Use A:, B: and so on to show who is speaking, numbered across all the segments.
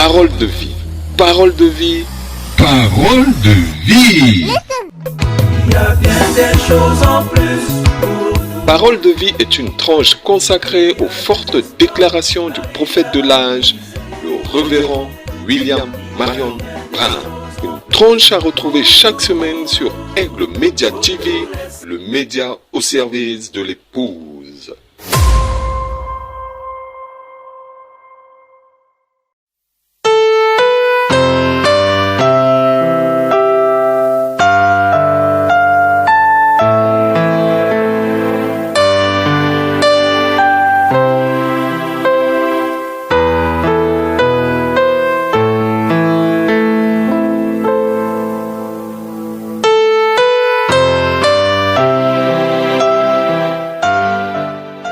A: Parole de vie. Parole de vie.
B: Parole de vie.
C: Il y a bien des choses en plus.
A: Parole de vie est une tranche consacrée aux fortes déclarations du prophète de l'âge, le révérend William Marion Branham. Une tranche à retrouver chaque semaine sur Aigle Media TV, le média au service de l'épouse.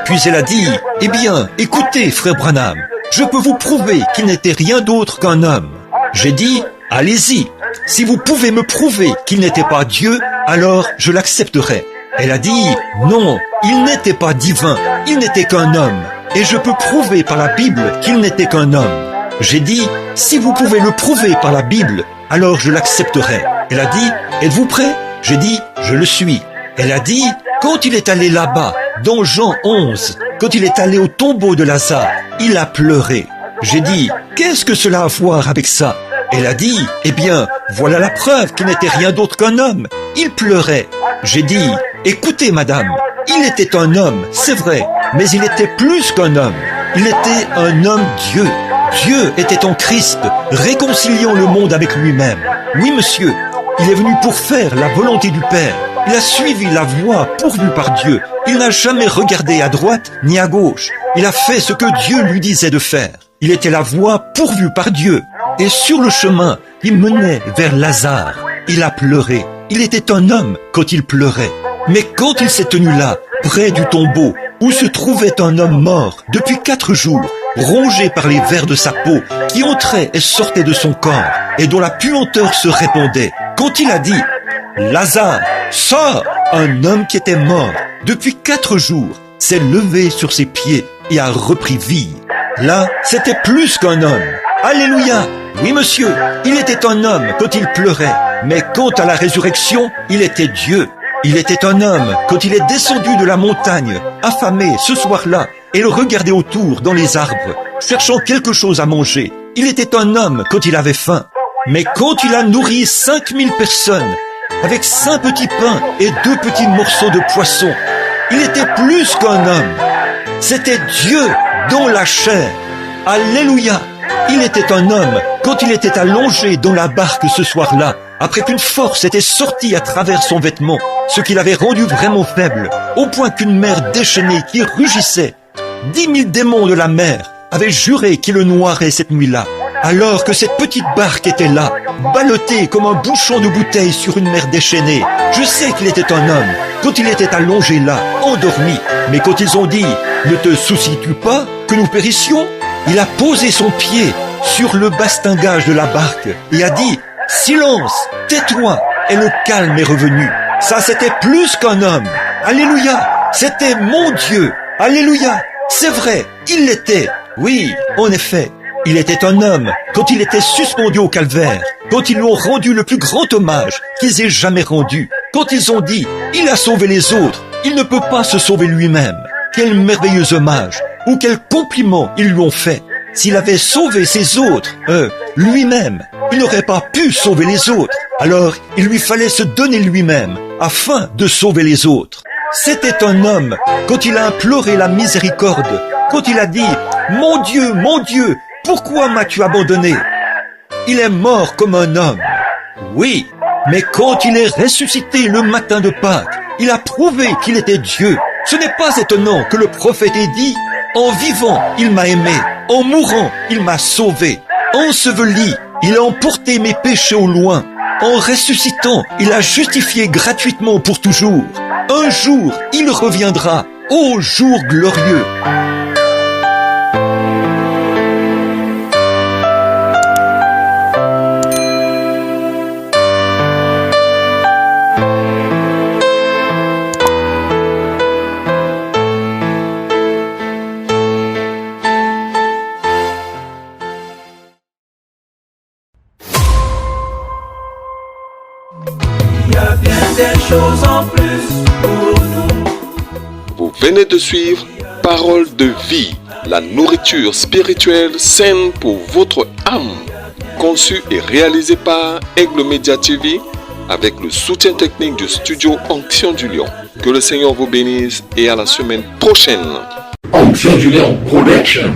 D: Puis elle a dit, « Eh bien, écoutez, frère Branham, je peux vous prouver qu'il n'était rien d'autre qu'un homme. » J'ai dit, « Allez-y, si vous pouvez me prouver qu'il n'était pas Dieu, alors je l'accepterai. » Elle a dit, « Non, il n'était pas divin, il n'était qu'un homme, et je peux prouver par la Bible qu'il n'était qu'un homme. » J'ai dit, « Si vous pouvez le prouver par la Bible, alors je l'accepterai. » Elle a dit, « Êtes-vous prêt ?» J'ai dit, « Je le suis. » Elle a dit, « Quand il est allé là-bas, dans Jean 11, quand il est allé au tombeau de Lazare, il a pleuré. » J'ai dit, « Qu'est-ce que cela a à voir avec ça ?» Elle a dit, « Eh bien, voilà la preuve qu'il n'était rien d'autre qu'un homme. Il pleurait. » J'ai dit, « Écoutez, madame, il était un homme, c'est vrai, mais il était plus qu'un homme. Il était un homme Dieu. Dieu était en Christ, réconciliant le monde avec lui-même. Oui, monsieur, il est venu pour faire la volonté du Père. Il a suivi la voie pourvue par Dieu. Il n'a jamais regardé à droite ni à gauche. Il a fait ce que Dieu lui disait de faire. Il était la voie pourvue par Dieu. Et sur le chemin, il menait vers Lazare. Il a pleuré. Il était un homme quand il pleurait. Mais quand il s'est tenu là, près du tombeau, où se trouvait un homme mort depuis 4 jours, rongé par les vers de sa peau, qui entrait et sortait de son corps, et dont la puanteur se répandait, quand il a dit « Lazare, sors !» Un homme qui était mort depuis 4 jours s'est levé sur ses pieds et a repris vie. Là, c'était plus qu'un homme. Alléluia! Oui, monsieur, il était un homme quand il pleurait, mais quant à la résurrection, il était Dieu. Il était un homme quand il est descendu de la montagne, affamé ce soir-là, et il regardait autour dans les arbres, cherchant quelque chose à manger. Il était un homme quand il avait faim. Mais quand il a nourri 5000 personnes, avec 5 petits pains et 2 petits morceaux de poisson, il était plus qu'un homme. C'était Dieu dans la chair. Alléluia! Il était un homme quand il était allongé dans la barque ce soir-là, après qu'une force était sortie à travers son vêtement, ce qui l'avait rendu vraiment faible, au point qu'une mer déchaînée qui rugissait, 10 000 démons de la mer avaient juré qu'il le noierait cette nuit-là, alors que cette petite barque était là, ballottée comme un bouchon de bouteille sur une mer déchaînée. Je sais qu'il était un homme quand il était allongé là, endormi, mais quand ils ont dit « Ne te soucies-tu pas que nous périssions ?» il a posé son pied sur le bastingage de la barque et a dit « Silence, tais-toi » et le calme est revenu. Ça, c'était plus qu'un homme. Alléluia, c'était mon Dieu. Alléluia, c'est vrai, il l'était. Oui, en effet, il était un homme quand il était suspendu au calvaire, quand ils lui ont rendu le plus grand hommage qu'ils aient jamais rendu, quand ils ont dit « Il a sauvé les autres, il ne peut pas se sauver lui-même ». Quel merveilleux hommage, ou quel compliment ils lui ont fait. S'il avait sauvé ses autres, lui-même, il n'aurait pas pu sauver les autres. Alors, il lui fallait se donner lui-même, afin de sauver les autres. C'était un homme, quand il a imploré la miséricorde, quand il a dit « Mon Dieu, pourquoi m'as-tu abandonné ?» Il est mort comme un homme. Oui, mais quand il est ressuscité le matin de Pâques, il a prouvé qu'il était Dieu. Ce n'est pas étonnant que le prophète ait dit « En vivant, il m'a aimé. En mourant, il m'a sauvé. Enseveli, il a emporté mes péchés au loin. En ressuscitant, il a justifié gratuitement pour toujours. Un jour, il reviendra. Ô jour glorieux !»
C: Il y a bien des choses en plus pour nous.
A: Vous venez de suivre Parole de vie, la nourriture spirituelle saine pour votre âme, conçue et réalisée par Aigle Media TV avec le soutien technique du studio Onction du Lion. Que le Seigneur vous bénisse et à la semaine prochaine.
B: Onction du Lion Production.